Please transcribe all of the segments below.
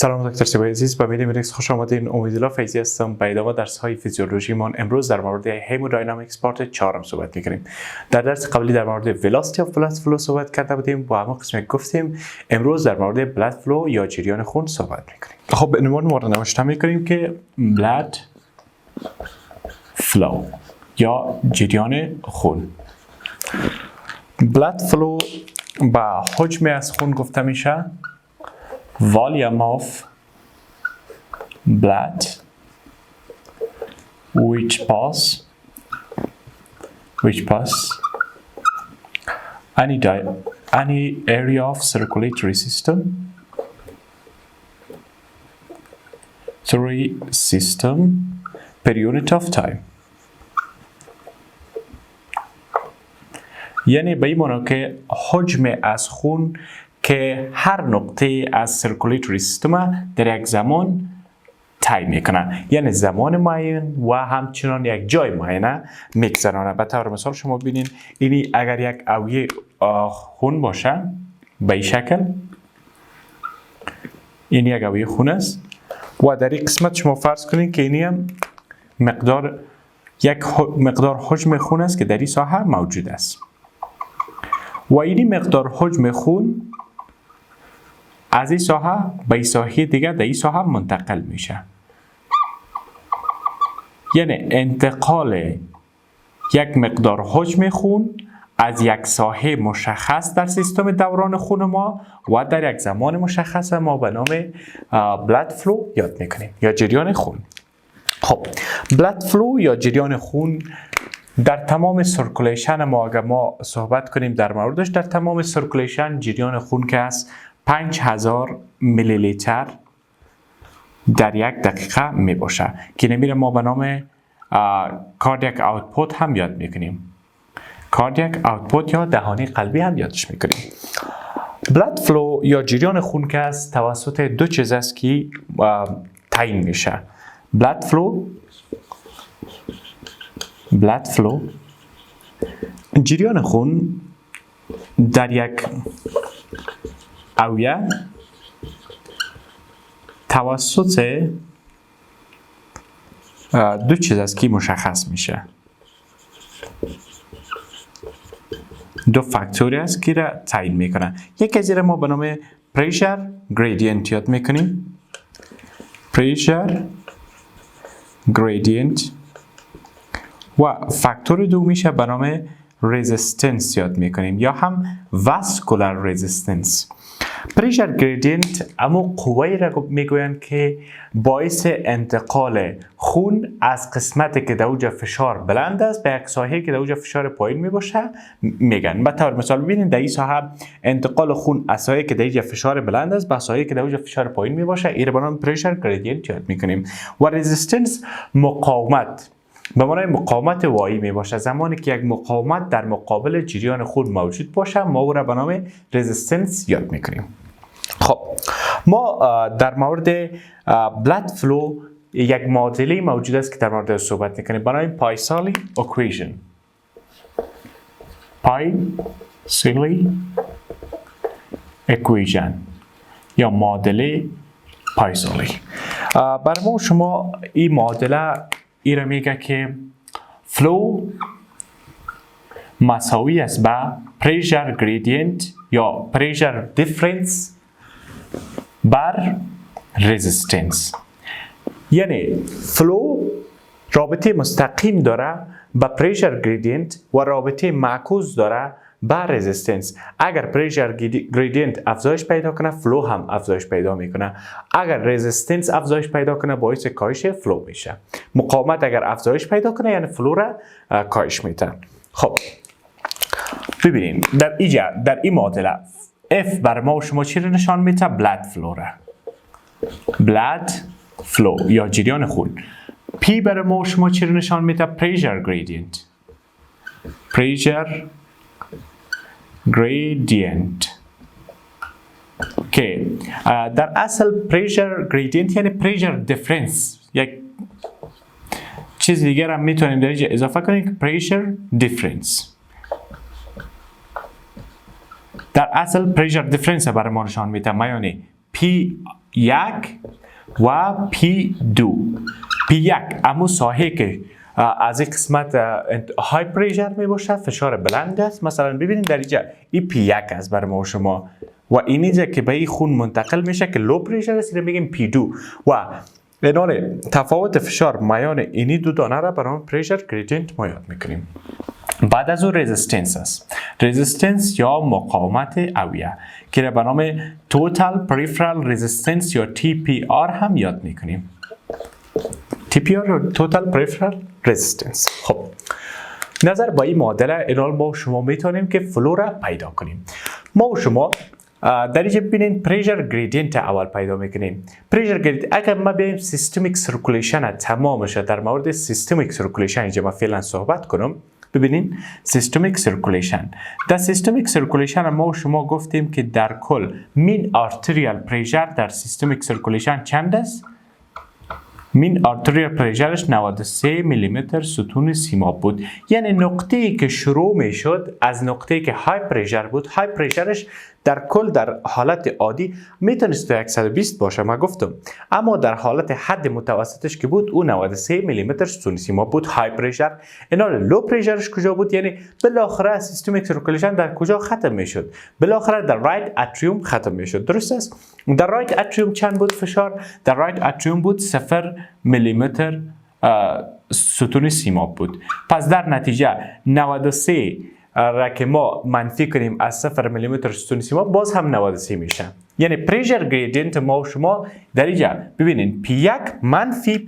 سلام دکتر عزیز، با مedi medix خوش آمدین. امیدالله فیضی هستم. با ادامه درس های فیزیولوژی من امروز در مورد همودینامیکس پارت 4 صحبت می‌کنیم. در درس قبلی در مورد velocity of blood flow صحبت کرده بودیم. با همون قسمت گفتیم امروز در مورد blood flow یا جریان خون صحبت می‌کنیم. خب به عنوان مورد نوشته می‌کنیم که blood flow یا جریان خون. blood flow با حجم از خون گفته میشه volume of blood which pass any area of circulatory system per unit of time. یعنی به این معنی که حجم از خون که هر نقطه از سرکولیتوری سیستم در یک زمان تعیین میکنه، یعنی زمان معین و همچنان یک جای معین میگذرانه. به طور مثال شما ببینید اینی اگر یک اویه خون باشه به این شکل، این یک اویه خون است و در این قسمت شما فرض کنید که اینی هم مقدار حجم خون است که در این ساحه موجود است و اینی مقدار حجم خون از این ساحه به این ساحه دیگه در این ساحه منتقل میشه. یعنی انتقال یک مقدار حجم خون از یک ساحه مشخص در سیستم دوران خون ما و در یک زمان مشخص ما به نام blood flow یاد میکنیم یا جریان خون. خب blood flow یا جریان خون در تمام سرکولیشن ما اگر ما صحبت کنیم در موردش، در تمام سرکولیشن جریان خون که است 5000 میلی لیتر در یک دقیقه می باشه که نمیره ما به نام کاردیاک آوتپوت هم یاد میکنیم. کاردیاک آوتپوت یا دهانی قلبی هم یادش میکنیم. بلاد فلو یا جریان خون که است توسط دو چیز است که تعیین میشه. بلاد فلو جریان خون در یک اویه توسط دو چیز است که مشخص میشه. دو فاکتوری است که را تعیین میکنه. یکی از ما به نام پریشر گریدینت یاد میکنیم. پریشر گریدینت و فاکتور دو میشه به نام رزिस्टेंस یاد میکنیم یا هم واسکولار رزिस्टेंस. پریشر گریدینت اما قوه‌ای را میگویند که باعث انتقال خون از قسمتی که در اوج فشار بلند است به یک ساحه که در اوج فشار پایین میباشه میگن. به طور مثال ببینید در این ساحه انتقال خون از ساحه که در اوج فشار بلند است به ساحه که در اوج فشار پایین میباشه، این را به نام پریشر گریدینت یاد میکنیم. و رزिस्टेंस مقاومت به معنای مقاومت وایی می باشه. زمانی که یک مقاومت در مقابل جریان خون موجود باشه ما او را به نام رزिस्टेंस یاد میکنیم. خب ما در مورد blood flow یک معادله موجود است که در مورد صحبت میکنیم به نام پایسالی اکویژن. پایسالی اکویژن یا معادله پایسالی. برای ما شما این معادله ای را میگه که فلو مساوی است با پریشر گریدینت یا پریشر دیفرنس بر رزिस्टेंस. یعنی فلو رابطه مستقیم داره با پریشر گریدینت و رابطه معکوس داره با رزिस्टेंस. اگر پریشر گریدینت افزایش پیدا کنه فلو هم افزایش پیدا میکنه. اگر رزिस्टेंस افزایش پیدا کنه باعث کاهش فلو میشه. مقاومت اگر افزایش پیدا کنه یعنی فلو را کاهش میده. خب ببینیم در این معادله F بر ما و شما چی رو نشان میده؟ بلاد فلو را. بلاد فلو یا جریان خون. P بر ما و شما چی رو نشان میده؟ پریشر گریدینت. پریشر گریدینت که در اصل پریشر گریدینت یعنی پریشر دیفرنس. یک چیز دیگر هم میتونیم در اینجا اضافه کنیم که پریشر دیفرنس. در اصل پریشر دیفرنس برای ما نشان میده. یعنی P یک و P2. P1 امو ساحه که از این قسمت های پریشر می باشه، فشار بلند است. مثلا ببینید در اینجا این P1 است بر ما و شما و اینجا که به این خون منتقل میشه که لو پریشر است، اینو میگیم P2 و اینال تفاوت فشار میان اینی دو دانه را برای پریشر گریدینت ما یاد میکنیم. بعد از اون رزिस्टنس است. رزिस्टنس یا مقاومت اویه که را به نام توتال پریفرال رزिस्टنس یا TPR هم یاد میکنیم. TPR یا توتال پریفرال رزिस्टنس. خب نظر با این معادله اینال ما شما میتونیم که فلو را پیدا کنیم. ما و شما در اینجا ببینید پریشر گریدینت اول پیدا میکنیم. پریشر گریدینت اگر ما بیایم سیستمیک سرکولیشن تمامش در مورد سیستمیک سرکولیشن اینجا ما فعلا صحبت کنم. ببینید سیستمیک سرکولیشن، در سیستمیک سرکولیشن ما و شما گفتیم که در کل مین آرتریال پریشر در سیستمیک سرکولیشن چند است؟ مین آرتریال پریشرش 93 میلیمتر ستون سیماب بود. یعنی نقطه‌ای که شروع میشد از نقطه‌ای که های پریشر بود، های پریشرش در کل در حالت عادی میتونست 120 باشه ما گفتم، اما در حالت حد متوسطش که بود اون 93 میلیمتر ستون سیماب بود های پریشر. اینا لو پریشرش کجا بود؟ یعنی بالاخره سیستمیک سرکولیشن در کجا ختم میشد؟ بالاخره در رایت اتریوم ختم میشد. درست است؟ در رایت اتریوم چند بود فشار؟ در رایت اتریوم بود 0 میلیمتر ستون سیماب بود. پس در نتیجه 93 را که ما منفی کنیم از 0 میلیمتر ستون سیماب باز هم 93 میشه. یعنی پریشر گریدینت ما و شما در اینجا ببینید P1 منفی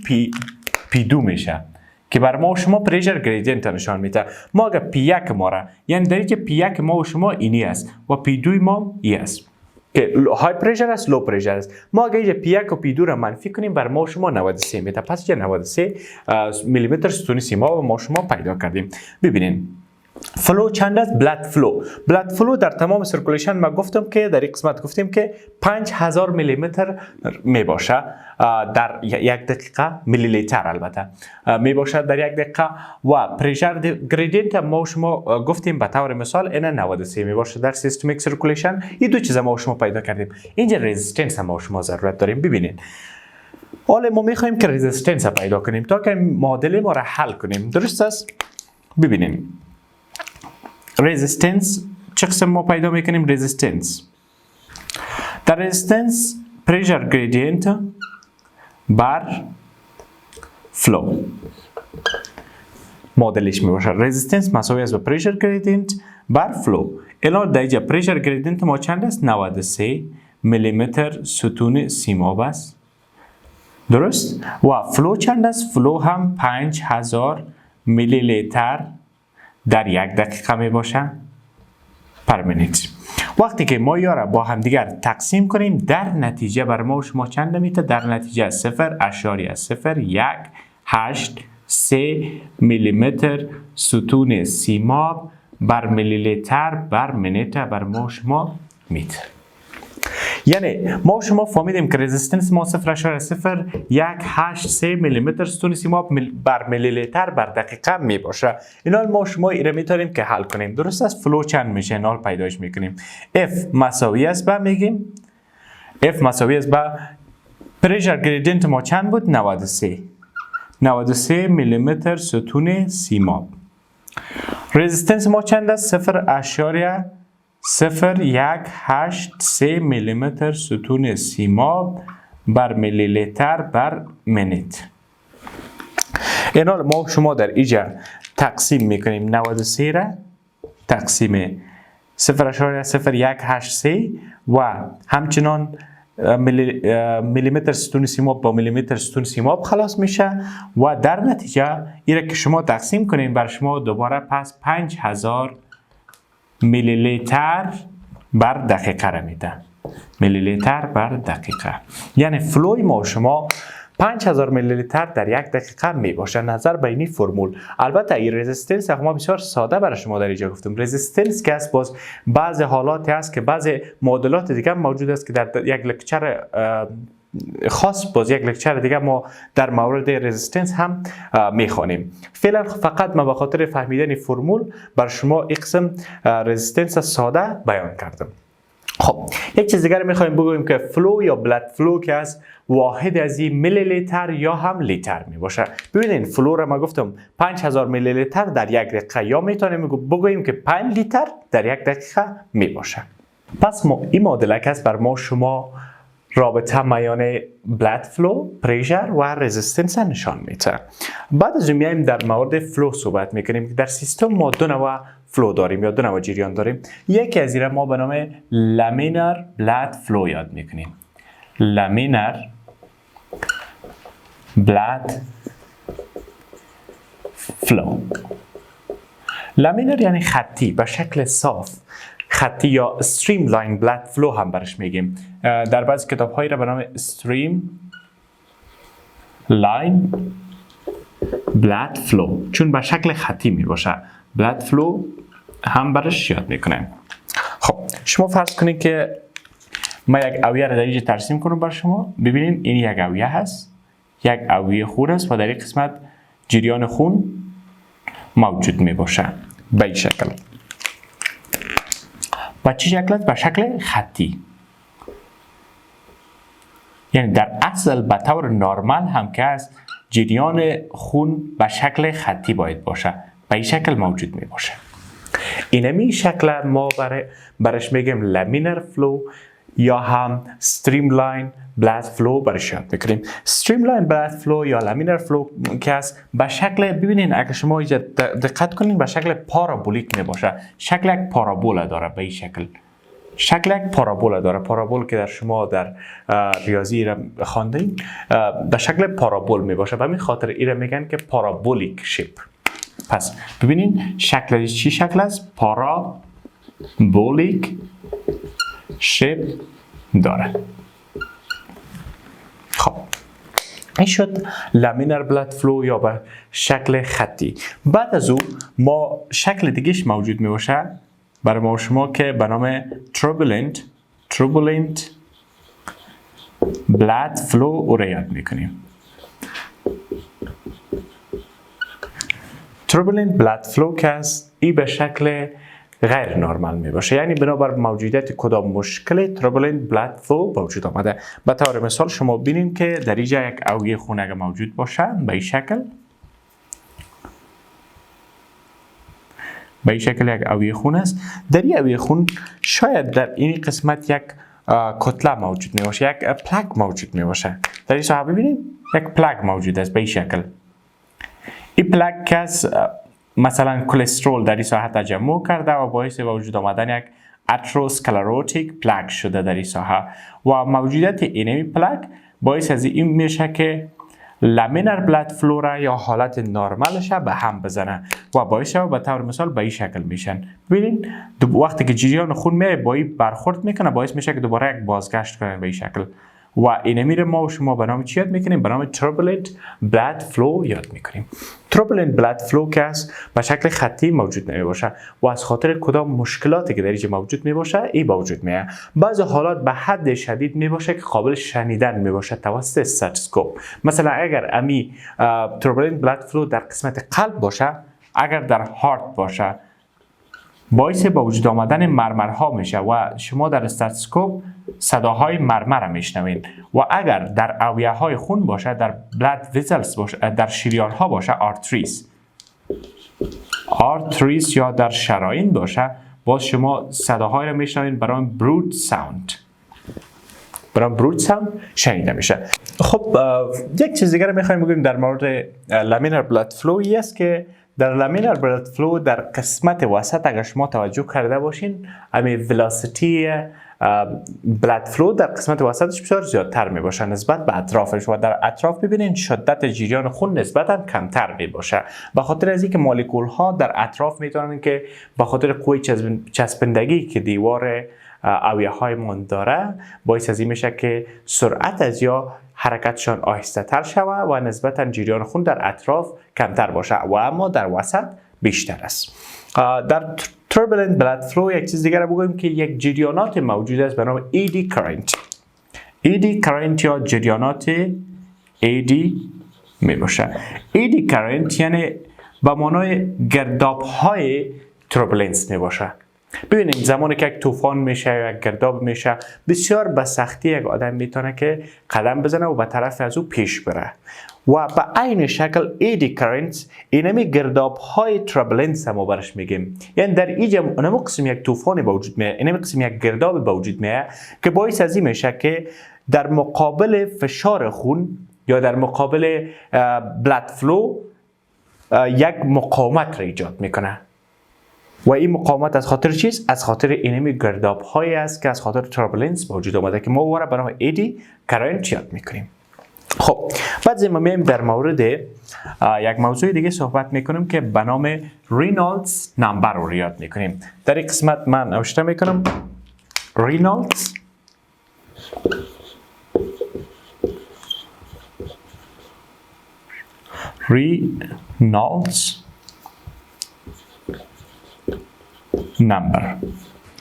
P2 میشه که بر ما و شما پریشر گریدینت نشان میده. ما اگر P1 ما را یعنی در اینجا P1 ما و شما اینی است و P2 ما ای است که های پریشر است لو پریشر است. ما اگر اینجا P1 و P2 را منفی کنیم بر ما و شما 93 میده. پس اینجا 93 میلیمتر ستون سیماب و ما و شما پیدا کردیم. ببینید فلو چند است؟ بلاد فلو. بلاد فلو در تمام سرکولیشن ما گفتم که در این قسمت گفتیم که 5000 میلیمتر می باشه در یک دقیقه، میلی لیتر البته می باشه در یک دقیقه و پریشر گریدینت ما و شما گفتیم به طور مثال این 93 می باشه در سیستمیک سرکولیشن. این دو چیز ما و شما پیدا کردیم. اینجا رزिस्टنس ما و شما ضرورت داریم. ببینید حالا ما میخوایم که رزिस्टنس پیدا کنیم تا که معادله ما را حل کنیم. درست است؟ ببینیم رزिस्टنس چه قسم ما پیدا میکنیم؟ رزिस्टنس در رزिस्टنس پریشر گریدینت بر فلو معادلش می باشه. رزिस्टنس مساوی است با پریشر گریدینت بر فلو. الان در اینجا پریشر گریدینت ما چند است؟ 93 میلیمتر ستون سیماب است. درست؟ و فلو چند است؟ فلو هم 5000 میلی لیتر در یک دقیقه می باشه پر منیت. وقتی که ما یا را با هم دیگر تقسیم کنیم در نتیجه بر ما و شما چند میده؟ در نتیجه 0.018 میلیمتر ستون سیماب بر میلی لیتر بر منیت بر ما و شما میده. یعنی ما و شما فهمیدیم که رزिस्टنس ما 0.0183 میلیمتر ستون سیماب بر میلی لیتر بر دقیقه می باشه. اینا ما و شما ایره میتونیم که حل کنیم. درست است؟ فلو چند میشه؟ اینا پیداش میکنیم. F مساوی است با میگیم F مساوی است با پریشر گریدینت ما چند بود؟ 93 میلیمتر ستون سیماب. رزिस्टنس ما چند است؟ 0.018 میلیمتر ستون سیماب بر میلی لیتر بر منیت. اینا ما شما در اینجا تقسیم میکنیم 93 را تقسیم 0.018 و همچنان میلیمتر ستون سیماب با میلیمتر ستون سیماب خلاص میشه و در نتیجه ایره که شما تقسیم کنین بر شما دوباره پس 5000 میلی لیتر بر دقیقه را میده. میلی لیتر بر دقیقه. یعنی فلوی ما شما 5000 میلی لیتر در یک دقیقه می باشه. نظر به این فرمول. البته این رزिस्टنس ما بسیار ساده برای شما در اینجا گفتم. رزिस्टنس که است باز بعض حالاتی است که بعض معادلات دیگه موجود است که در یک لکچر خاص باز یک لکچر دیگه ما در مورد رزिस्टنس هم میخوانیم. فعلا فقط ما به خاطر فهمیدن فرمول بر شما یک قسم رزिस्टنس ساده بیان کردم. خب یک چیز دیگر میخوایم بگوییم که فلو یا بلد فلو که از واحد از این میلی لیتر یا هم لیتر می باشه. ببینید فلو را ما گفتم 5000 میلی لیتر در یک دقیقه، یا میتونیم بگوییم که 5 لیتر در یک دقیقه می باشه. پس این معادله است بر ما شما رابطه میان بلد فلو، پریشر و رزिस्टنس نشان میده. بعد از میایم در مورد فلو صحبت میکنیم که در سیستم ما دو نوع فلو داریم یا دو نوع جریان داریم. یکی از اینا ما به نام لامینار بلد فلو یاد میکنیم. لامینار بلد فلو. لامینار یعنی خطی، به شکل صاف، خطی یا استریم لاین بلد فلو هم برش میگیم. در بعضی کتاب هایی را به نام استریم لاین بلد فلو، چون به شکل خطی می باشه، بلد فلو هم برش یاد میکنیم. خب شما فرض کنید که ما یک اویه را در اینجا ترسیم کنم بر شما. ببینید این یک اویه هست، یک اویه خون است و در این قسمت جریان خون موجود می باشه به این شکل. و چه شکل است؟ به شکل خطی. یعنی در اصل به طور نرمال هم که است جریان خون به شکل خطی باید باشه، به این شکل موجود می باشه. اینمی شکل ما برش میگیم لامینار فلو یا هم استریم لاین بلد فلو برش یاد میکنیم. استریم لاین بلد فلو یا لامینار فلو که است به شکل، ببینید اگر شما اینجا دقت کنید به شکل پارابولیک می باشه. شکل یک پارابولا داره به این شکل. شکل یک پارابولا داره. پارابول که در شما در ریاضی را خواندین به شکل پارابول می باشه. به همین خاطر این میگن که پارابولیک شیپ. پس ببینید شکل چی شکل است؟ پارابولیک شیپ داره. خب این شد لامینار بلد فلو یا به شکل خطی. بعد از او ما شکل دیگهش موجود می باشه برای ما شما که به نام turbulent blood flow او را یاد میکنیم. turbulent blood flow که است ای به شکل غیر نرمال می باشه، یعنی بنابر موجودیت کدام مشکل turbulent blood flow وجود آمده. به طور مثال شما ببینید که در اینجا یک اویه خون اگر موجود باشه به این شکل، به این شکل یک اویه خون است. در این اویه خون شاید در این قسمت یک کتله موجود می باشه، یک پلاک موجود می باشه. در این ساحه ببینید یک پلاک موجود است به این شکل. این پلاک که مثلا کلسترول در این ساحه تجمع کرده و باعث وجود آمدن یک اتروسکلروتیک پلاک شده در این ساحه و موجودیت اینمی پلاک باعث از این میشه که لامینار بلد فلو را یا حالت نرمالش به هم بزنه و باعث به طور مثال به این شکل میشن. ببینید وقتی که جریان خون میاد با این برخورد میکنه باعث میشه که دوباره یک بازگشت کنه به این شکل و اینمی رو ما و شما به نام چی یاد میکنیم؟ به نام turbulent blood flow یاد میکنیم. turbulent blood flow که است به شکل خطی موجود نمی باشه و از خاطر کدام مشکلاتی که در اینجا موجود می باشه ای موجود میه. بعضی حالات به حد شدید می باشه که قابل شنیدن می باشه توسط استاتوسکوپ. مثلا اگر امی turbulent blood flow در قسمت قلب باشه، اگر در هارت باشه باعث به وجود آمدن مرمرها میشه و شما در استاتوسکوپ صداهای مرمر میشنوید. و اگر در اویه های خون باشه، در بلد ویزلز باشه، در شریان ها باشه، آرتریز یا در شرايين باشه، باز شما صداهای رو میشنوید برای برود ساوند. برای برود ساوند شنیده میشه. خب یک چیز دیگه رو میخوایم بگیم در مورد لامینار بلد فلو است که در لامینار بلد فلو در قسمت وسط اگر شما توجه کرده باشین امی ولاسیتی بلد فلو در قسمت وسطش بسیار زیادتر می باشه نسبت به اطرافش و در اطراف ببینید شدت جریان خون نسبتا کمتر می باشه به خاطر از اینکه مولکول ها در اطراف میتونن که به خاطر قوه چسبندگی که دیوار اویه های من داره باعث از این میشه که سرعت از یا حرکتشان آهسته تر شوه و نسبتا جریان خون در اطراف کمتر باشه و اما در وسط بیشتر است. در turbulent blood flow یک چیز دیگر بگویم که یک جریانات موجود است به نام eddy current. eddy current یا جریانات eddy می باشه. eddy current یعنی به معنای گرداب های توربولنس می باشه. ببینید زمانی که یک طوفان میشه یا یک گرداب میشه بسیار به سختی یک آدم میتونه که قدم بزنه و به طرف از او پیش بره و به عین شکل ایدی کرنت اینمی گرداب های تربلنس هم برش میگیم. یعنی در اینجا اینمی قسم یک طوفان به وجود میاد، اینمی قسم یک گرداب به وجود میاد که باعث از این میشه که در مقابل فشار خون یا در مقابل بلاد فلو یک مقاومت را ایجاد میکنه و این مقاومت از خاطر چیست؟ از خاطر اینمی گرداب هایی است که از خاطر تربلنس به وجود آمده که ما واره به نام ایدی کرنت یاد میکنیم. خب بعد ما میایم در مورد یک موضوع دیگه صحبت میکنیم که به نام رینالدز نمبر رو یاد میکنیم. در این قسمت من نوشته میکنم رینالدز نمبر.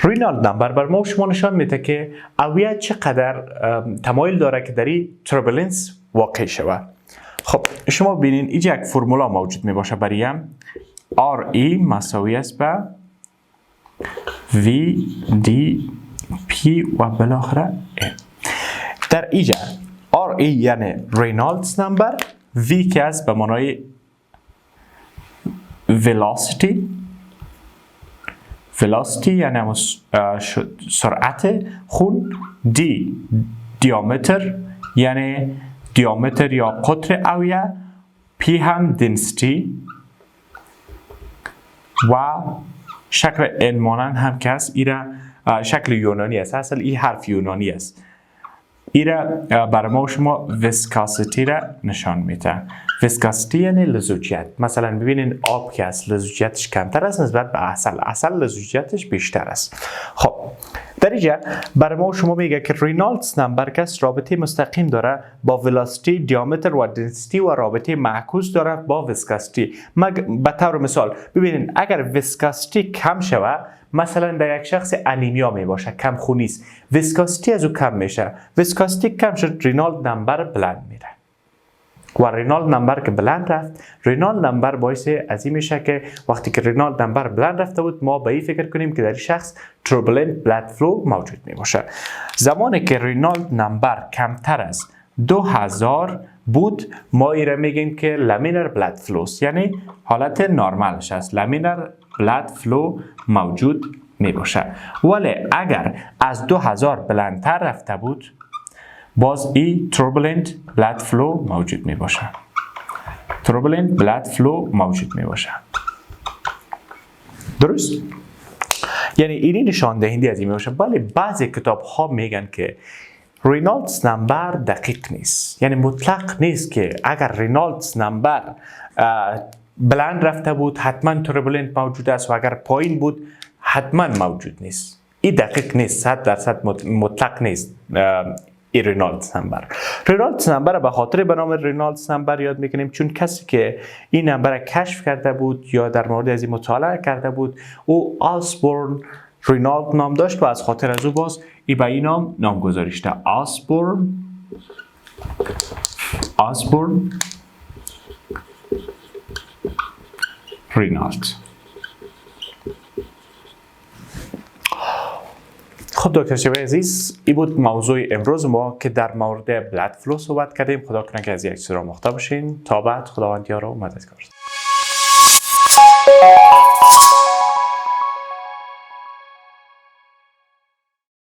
رینالد نمبر بر ما شما نشان میده که اویه چقدر تمایل داره که در این تربلنس واقع شود. خب شما ببینید اینجا یک فرمولا موجود می باشه برای هم RE مساوی است به VDP و بالاخره A. در اینجا RE یعنی رینالدز نمبر، V که است به معنای velocity یعنی سرعت خون، D دیامتر یعنی دیامتر یا قطر اویه، P هم density و شکل N مانند هم که است ایره شکل یونانی است، اصلا این حرف یونانی است. ایره برای ما شما ویسکاسیتی را نشان میده. ویسکاسیتی یعنی لزوجیت. مثلا ببینین آب که است لزوجیتش کمتر است نسبت به عسل لزوجیتش بیشتر است. خب در اینجا برای ما شما میگه که رینالدز نمبر که رابطه مستقیم داره با ولاسیتی، دیامتر و دنسیتی و رابطه معکوس داره با ویسکاسیتی. به طور مثال ببینین اگر ویسکاسیتی کم شوه، مثلا در یک شخص انیمیا می باشه، کم خونی است، ویسکاسیتی از او کم میشه، ویسکاسیتی کم شد، رینالد نمبر بلند میره و رینالد نمبر که بلند رفت، رینالد نمبر باعث از این میشه که وقتی که رینالد نمبر بلند رفته بود ما به این فکر کنیم که در این شخص توربولنت بلاد فلو موجود می باشه. زمانی که رینالد نمبر کمتر از 2000 بود ما ایره میگیم که لامینر بلاد فلوس، یعنی حالت نرمالش است، لامینر بلاد فلو موجود می باشه. ولی اگر از 2000 بلندتر رفته بود باز این turbulent blood flow موجود می باشه. turbulent blood flow موجود می باشه. درست؟ یعنی اینی نشان دهنده از این می باشه. ولی بعضی کتاب ها میگن که رینالدز نمبر دقیق نیست، یعنی مطلق نیست که اگر رینالدز نمبر بلند رفته بود حتما turbulent موجود است و اگر پایین بود حتما موجود نیست. این دقیق نیست، 100% مطلق نیست. این رینالدز نمبر. رینالدز نمبر به خاطر به نام رینالدز نمبر یاد میکنیم چون کسی که این نمبر کشف کرده بود یا در مورد از این مطالعه کرده بود او آسبورن رینالد نام داشت و از خاطر از او باز ای به این نام گذاشته آسبورن رینالد. خب دکتر شبه عزیز، این بود موضوع امروز ما که در مورد بلاد فلو صحبت کردیم. خدا کنه که از یک چیز را آموخته باشین. تا بعد، خداوند یار و مددگار.